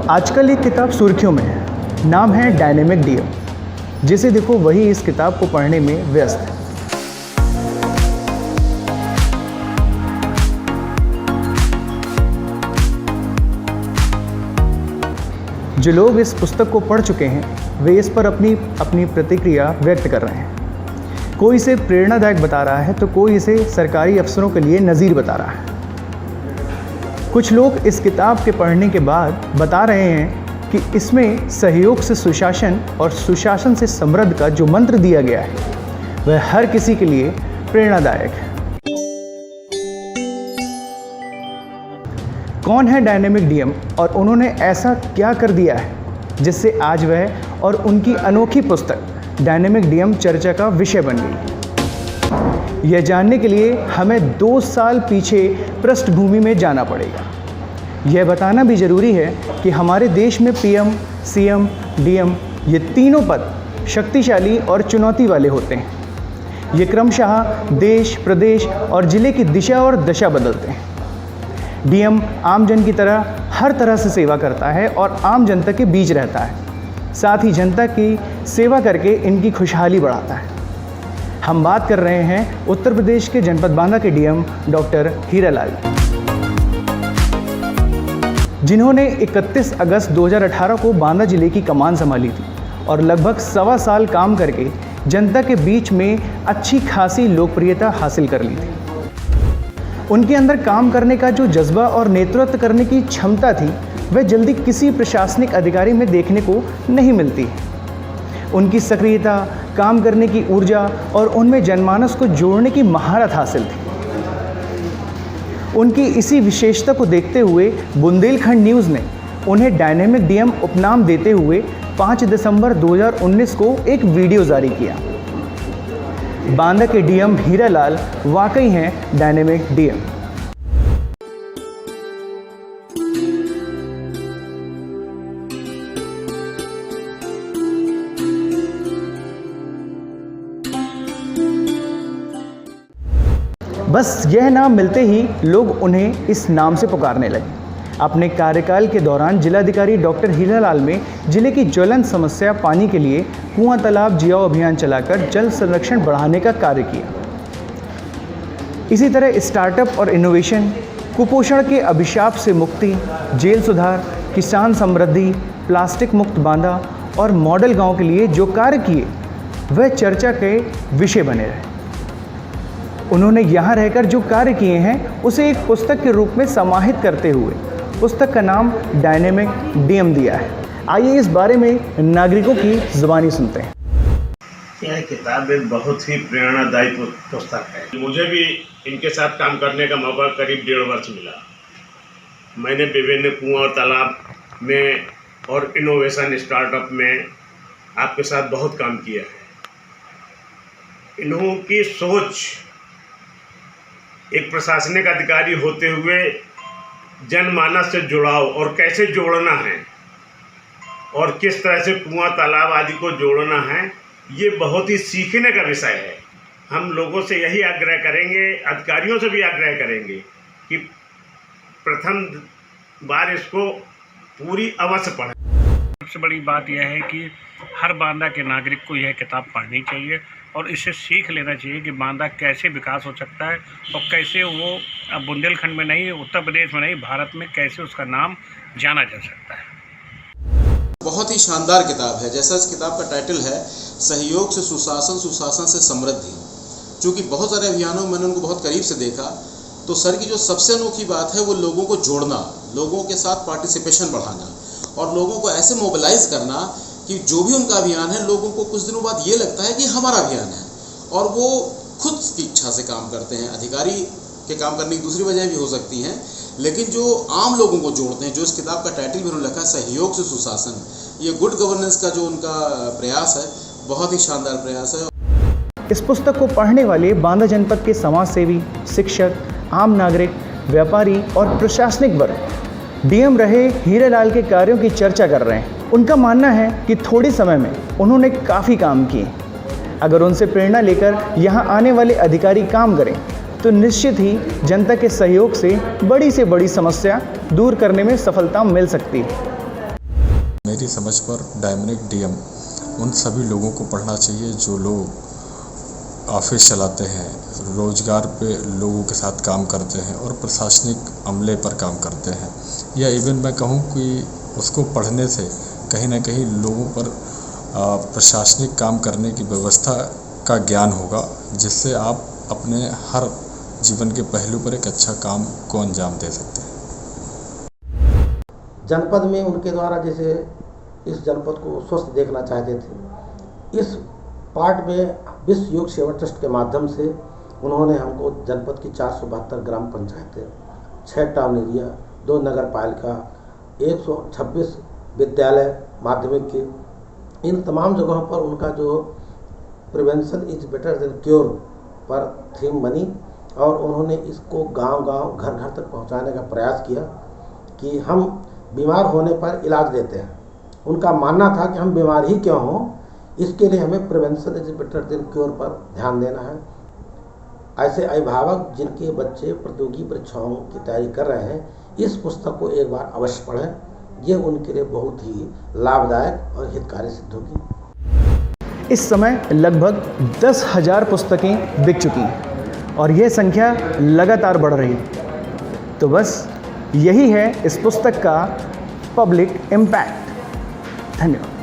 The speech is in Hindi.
आजकल एक किताब सुर्खियों में है, नाम है डायनेमिक डीएम। जिसे देखो वही इस किताब को पढ़ने में व्यस्त है। जो लोग इस पुस्तक को पढ़ चुके हैं वे इस पर अपनी प्रतिक्रिया व्यक्त कर रहे हैं। कोई इसे प्रेरणादायक बता रहा है तो कोई इसे सरकारी अफसरों के लिए नज़ीर बता रहा है। कुछ लोग इस किताब के पढ़ने के बाद बता रहे हैं कि इसमें सहयोग से सुशासन और सुशासन से समृद्धि का जो मंत्र दिया गया है वह हर किसी के लिए प्रेरणादायक है। कौन है डायनेमिक डीएम और उन्होंने ऐसा क्या कर दिया है जिससे आज वह और उनकी अनोखी पुस्तक डायनेमिक डीएम चर्चा का विषय बन गई। यह जानने के लिए हमें 2 साल पीछे पृष्ठभूमि में जाना पड़ेगा। यह बताना भी ज़रूरी है कि हमारे देश में पीएम, सीएम, डीएम ये तीनों पद शक्तिशाली और चुनौती वाले होते हैं। ये क्रमशः देश, प्रदेश और ज़िले की दिशा और दशा बदलते हैं। डीएम आम जन की तरह हर तरह से सेवा करता है और आम जनता के बीच रहता है, साथ ही जनता की सेवा करके इनकी खुशहाली बढ़ाता है। हम बात कर रहे हैं उत्तर प्रदेश के जनपद बांदा के डीएम डॉक्टर हीरालाल, जिन्होंने 31 अगस्त 2018 को बांदा जिले की कमान संभाली थी और लगभग 1.25 साल काम करके जनता के बीच में अच्छी खासी लोकप्रियता हासिल कर ली थी। उनके अंदर काम करने का जो जज्बा और नेतृत्व करने की क्षमता थी वह जल्दी किसी प्रशासनिक अधिकारी में देखने को नहीं मिलती। उनकी सक्रियता, काम करने की ऊर्जा और उनमें जनमानस को जोड़ने की महारत हासिल थी। उनकी इसी विशेषता को देखते हुए बुंदेलखंड न्यूज़ ने उन्हें डायनेमिक डीएम उपनाम देते हुए 5 दिसंबर 2019 को एक वीडियो जारी किया। बांदा के डीएम हीरालाल वाकई हैं डायनेमिक डीएम। बस यह नाम मिलते ही लोग उन्हें इस नाम से पुकारने लगे। अपने कार्यकाल के दौरान जिलाधिकारी डॉक्टर हीरालाल में जिले की ज्वलंत समस्या पानी के लिए कुआं तालाब जियाओ अभियान चलाकर जल संरक्षण बढ़ाने का कार्य किया। इसी तरह स्टार्टअप और इनोवेशन, कुपोषण के अभिशाप से मुक्ति, जेल सुधार, किसान समृद्धि, प्लास्टिक मुक्त बांदा और मॉडल गांव के लिए जो कार्य किए वह चर्चा के विषय बने रहे। उन्होंने यहाँ रहकर जो कार्य किए हैं उसे एक पुस्तक के रूप में समाहित करते हुए पुस्तक का नाम डायनेमिक डीएम दिया है। आइए इस बारे में नागरिकों की ज़ुबानी सुनते हैं। यह किताब एक बहुत ही प्रेरणादायी पुस्तक है। मुझे भी इनके साथ काम करने का मौका करीब 1.5 वर्ष मिला। मैंने विभिन्न कुआं और तालाब में और इनोवेशन स्टार्टअप में आपके साथ बहुत काम किया है। इन्हों की सोच एक प्रशासनिक अधिकारी होते हुए जनमानस से जुड़ाव और कैसे जोड़ना है और किस तरह से कुआं तालाब आदि को जोड़ना है, ये बहुत ही सीखने का विषय है। हम लोगों से यही आग्रह करेंगे, अधिकारियों से भी आग्रह करेंगे कि प्रथम बार इसको पूरी अवश्य पढ़ें। सबसे बड़ी बात यह है कि हर बांदा के नागरिक को यह किताब पढ़नी चाहिए और इससे सीख लेना चाहिए कि बांदा कैसे विकास हो सकता है और कैसे वो बुंदेलखंड में नहीं, उत्तर प्रदेश में नहीं, भारत में कैसे उसका नाम जाना जा सकता है। बहुत ही शानदार किताब है। जैसा इस किताब का टाइटल है, सहयोग से सुशासन, सुशासन से समृद्धि। चूँकि बहुत सारे अभियानों में मैंने उनको बहुत करीब से देखा, तो सर की जो सबसे अनोखी बात है वो लोगों को जोड़ना, लोगों के साथ पार्टिसिपेशन बढ़ाना और लोगों को ऐसे मोबिलाइज करना कि जो भी उनका अभियान है लोगों को कुछ दिनों बाद ये लगता है कि हमारा अभियान है और वो खुद की इच्छा से काम करते हैं। अधिकारी के काम करने की दूसरी वजह भी हो सकती हैं, लेकिन जो आम लोगों को जोड़ते हैं, जो इस किताब का टाइटल भी उन्होंने लिखा है सहयोग से सुशासन, ये गुड गवर्नेंस का जो उनका प्रयास है, बहुत ही शानदार प्रयास है। इस पुस्तक को पढ़ने वाले बांदा जनपद के समाज सेवी, शिक्षक, आम नागरिक, व्यापारी और प्रशासनिक वर्ग डीएम रहे हीरालाल के कार्यों की चर्चा कर रहे हैं। उनका मानना है कि थोड़े समय में उन्होंने काफ़ी काम किए। अगर उनसे प्रेरणा लेकर यहाँ आने वाले अधिकारी काम करें तो निश्चित ही जनता के सहयोग से बड़ी समस्या दूर करने में सफलता मिल सकती है। मेरी समझ पर डायमंड डीएम उन सभी लोगों को पढ़ना चाहिए जो लोग ऑफिस चलाते हैं, रोजगार पे लोगों के साथ काम करते हैं और प्रशासनिक अमले पर काम करते हैं, या इवन मैं कहूँ कि उसको पढ़ने से कहीं ना कहीं लोगों पर प्रशासनिक काम करने की व्यवस्था का ज्ञान होगा, जिससे आप अपने हर जीवन के पहलू पर एक अच्छा काम को अंजाम दे सकते हैं। जनपद में उनके द्वारा जैसे इस जनपद को स्वस्थ देखना चाहते थे, इस पार्ट में विश्व योग सेवा ट्रस्ट के माध्यम से उन्होंने हमको जनपद की 472 ग्राम पंचायतें, 6 टाउन एरिया, 2 नगर पालिका, 126 विद्यालय माध्यमिक के, इन तमाम जगहों पर उनका जो prevention is better than cure पर थीम बनी और उन्होंने इसको गांव-गांव, घर-घर तक पहुंचाने का प्रयास किया कि हम बीमार होने पर इलाज देते हैं। उनका मानना था कि हम बीमार ही क्यों हों, इसके लिए हमें prevention is better than cure पर ध्यान देना है। ऐसे अभिभावक जिनके बच्चे प्रतियोगी परीक्षाओं की तैयारी कर रहे हैं, इस पुस्तक को एक बार अवश्य पढ़ें, ये उनके लिए बहुत ही लाभदायक और हितकारी सिद्ध होगी। इस समय लगभग 10,000 पुस्तकें बिक चुकी हैं और यह संख्या लगातार बढ़ रही है। तो बस यही है इस पुस्तक का पब्लिक इम्पैक्ट। धन्यवाद।